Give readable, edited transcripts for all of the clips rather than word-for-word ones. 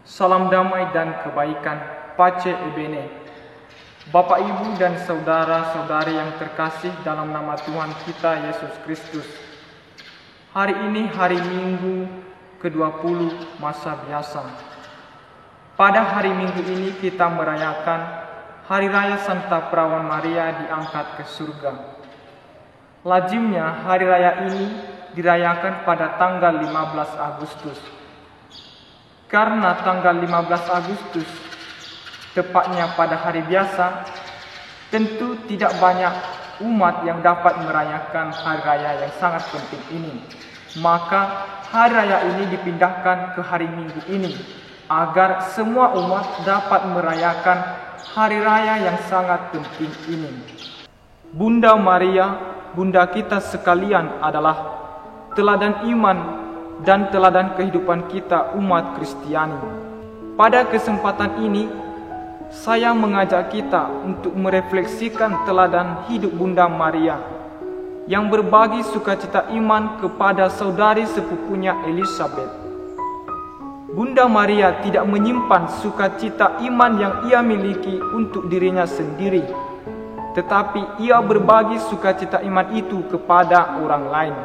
Salam damai dan kebaikan, Pace Ebene. Bapak, Ibu, dan saudara-saudari yang terkasih dalam nama Tuhan kita Yesus Kristus. Hari ini hari Minggu ke-20 masa biasa. Pada hari Minggu ini kita merayakan Hari Raya Santa Perawan Maria diangkat ke surga. Lazimnya hari raya ini dirayakan pada tanggal 15 Agustus. Karena tanggal 15 Agustus, tepatnya pada hari biasa, tentu tidak banyak umat yang dapat merayakan hari raya yang sangat penting ini. Maka hari raya ini dipindahkan ke hari Minggu ini, agar semua umat dapat merayakan hari raya yang sangat penting ini. Bunda Maria, Bunda kita sekalian, adalah teladan iman dan teladan kehidupan kita umat Kristiani. Pada kesempatan ini, saya mengajak kita untuk merefleksikan teladan hidup Bunda Maria yang berbagi sukacita iman kepada saudari sepupunya Elizabeth. Bunda Maria tidak menyimpan sukacita iman yang ia miliki untuk dirinya sendiri, tetapi ia berbagi sukacita iman itu kepada orang lain.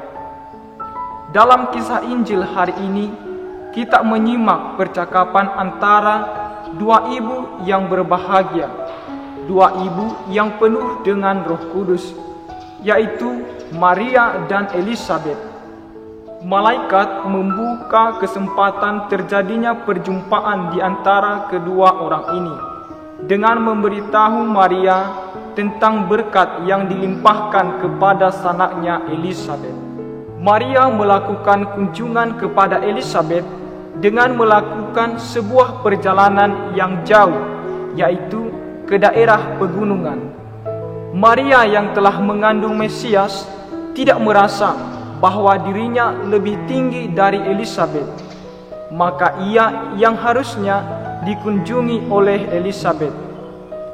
Dalam kisah Injil hari ini, kita menyimak percakapan antara dua ibu yang berbahagia, dua ibu yang penuh dengan Roh Kudus, yaitu Maria dan Elizabeth. Malaikat membuka kesempatan terjadinya perjumpaan di antara kedua orang ini dengan memberitahu Maria tentang berkat yang dilimpahkan kepada sanaknya Elizabeth. Maria melakukan kunjungan kepada Elizabeth dengan melakukan sebuah perjalanan yang jauh, yaitu ke daerah pegunungan. Maria yang telah mengandung Mesias tidak merasa bahwa dirinya lebih tinggi dari Elizabeth, maka ia yang harusnya dikunjungi oleh Elizabeth.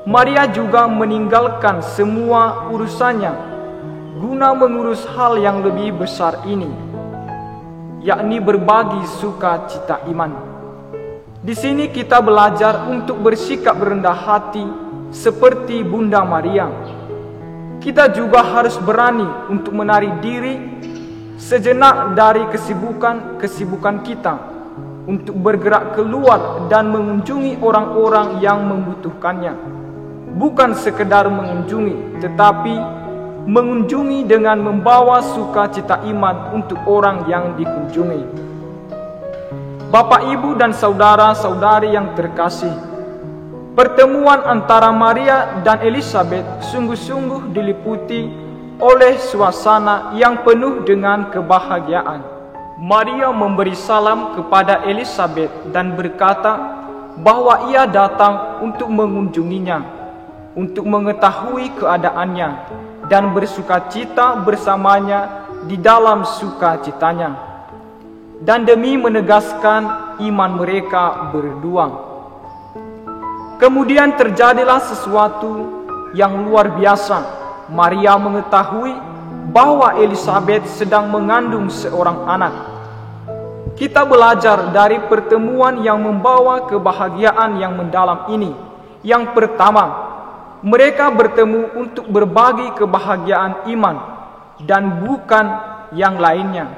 Maria juga meninggalkan semua urusannya guna mengurus hal yang lebih besar ini, yakni berbagi sukacita iman. Di sini kita belajar untuk bersikap rendah hati seperti Bunda Maria. Kita juga harus berani untuk menarik diri sejenak dari kesibukan kita untuk bergerak keluar dan mengunjungi orang-orang yang membutuhkannya. Bukan sekedar mengunjungi, tetapi mengunjungi dengan membawa sukacita iman untuk orang yang dikunjungi. Bapak, Ibu, dan saudara-saudari yang terkasih, pertemuan antara Maria dan Elizabeth sungguh-sungguh diliputi oleh suasana yang penuh dengan kebahagiaan. Maria memberi salam kepada Elizabeth dan berkata bahwa ia datang untuk mengunjunginya, untuk mengetahui keadaannya dan bersukacita bersamanya di dalam sukacitanya, dan demi menegaskan iman mereka berdua. Kemudian terjadilah sesuatu yang luar biasa. Maria mengetahui bahwa Elizabeth sedang mengandung seorang anak. Kita belajar dari pertemuan yang membawa kebahagiaan yang mendalam ini. Yang pertama, mereka bertemu untuk berbagi kebahagiaan iman dan bukan yang lainnya.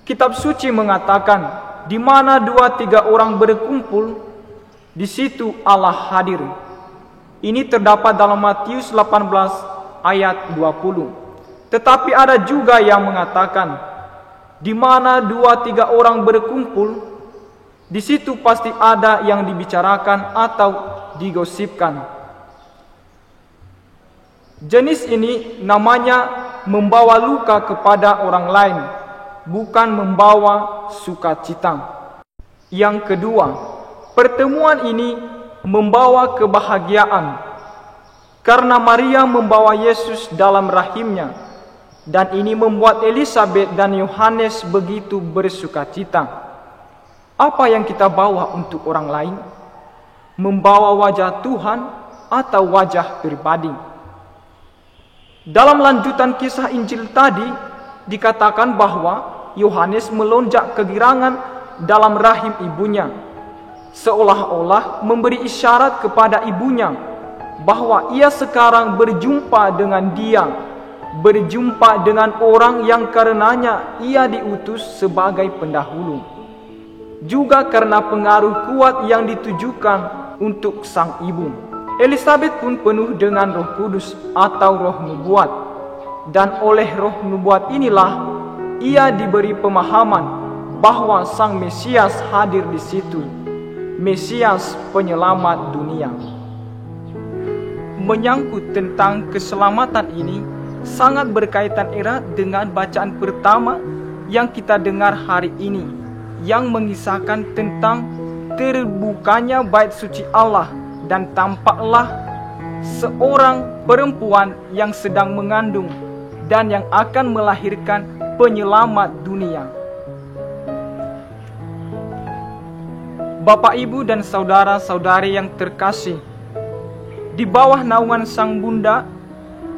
Kitab suci mengatakan, di mana 2-3 orang berkumpul, di situ Allah hadir. Ini terdapat dalam Matius 18 ayat 20. Tetapi ada juga yang mengatakan, di mana 2-3 orang berkumpul, di situ pasti ada yang dibicarakan atau digosipkan. Jenis ini namanya membawa luka kepada orang lain, bukan membawa sukacita. Yang kedua, pertemuan ini membawa kebahagiaan karena Maria membawa Yesus dalam rahimnya, dan ini membuat Elizabeth dan Yohanes begitu bersukacita. Apa yang kita bawa untuk orang lain? Membawa wajah Tuhan atau wajah pribadi? Dalam lanjutan kisah Injil tadi, dikatakan bahwa Yohanes melonjak kegirangan dalam rahim ibunya. seolah-olah memberi isyarat kepada ibunya bahwa ia sekarang berjumpa dengan dia, berjumpa dengan orang yang karenanya ia diutus sebagai pendahulu. Juga karena pengaruh kuat yang ditujukan untuk sang ibu, Elizabeth pun penuh dengan Roh Kudus atau roh nubuat. Dan oleh roh nubuat inilah ia diberi pemahaman bahwa sang Mesias hadir di situ, Mesias penyelamat dunia. Menyangkut tentang keselamatan ini sangat berkaitan erat dengan bacaan pertama yang kita dengar hari ini, yang mengisahkan tentang terbukanya bait suci Allah dan tampaklah seorang perempuan yang sedang mengandung dan yang akan melahirkan penyelamat dunia. Bapak, Ibu, dan saudara-saudari yang terkasih, di bawah naungan sang bunda,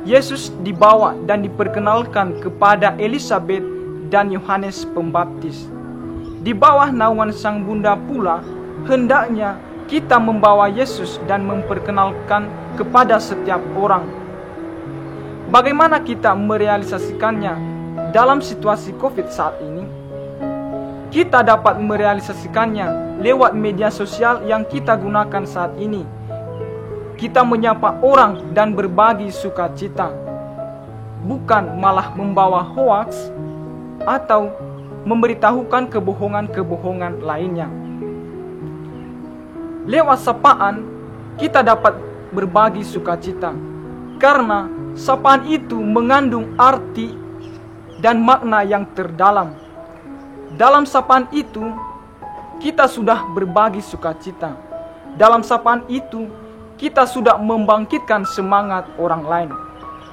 Yesus dibawa dan diperkenalkan kepada Elizabeth dan Yohanes Pembaptis. Di bawah naungan sang bunda pula, hendaknya kita membawa Yesus dan memperkenalkan kepada setiap orang. Bagaimana kita merealisasikannya dalam situasi COVID saat ini? Kita dapat merealisasikannya lewat media sosial yang kita gunakan saat ini. Kita menyapa orang dan berbagi sukacita, bukan malah membawa hoaks atau memberitahukan kebohongan-kebohongan lainnya. Lewat sapaan, kita dapat berbagi sukacita, karena sapaan itu mengandung arti dan makna yang terdalam. Dalam sapaan itu, kita sudah berbagi sukacita. Dalam sapaan itu, kita sudah membangkitkan semangat orang lain.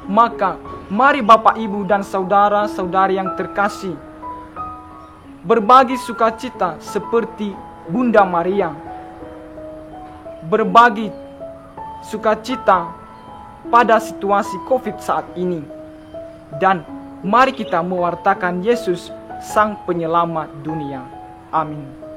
Maka, mari Bapak, Ibu, dan saudara-saudari yang terkasih, berbagi sukacita seperti Bunda Maria, berbagi sukacita pada situasi COVID saat ini, dan mari kita mewartakan Yesus, Sang Penyelamat dunia. Amin.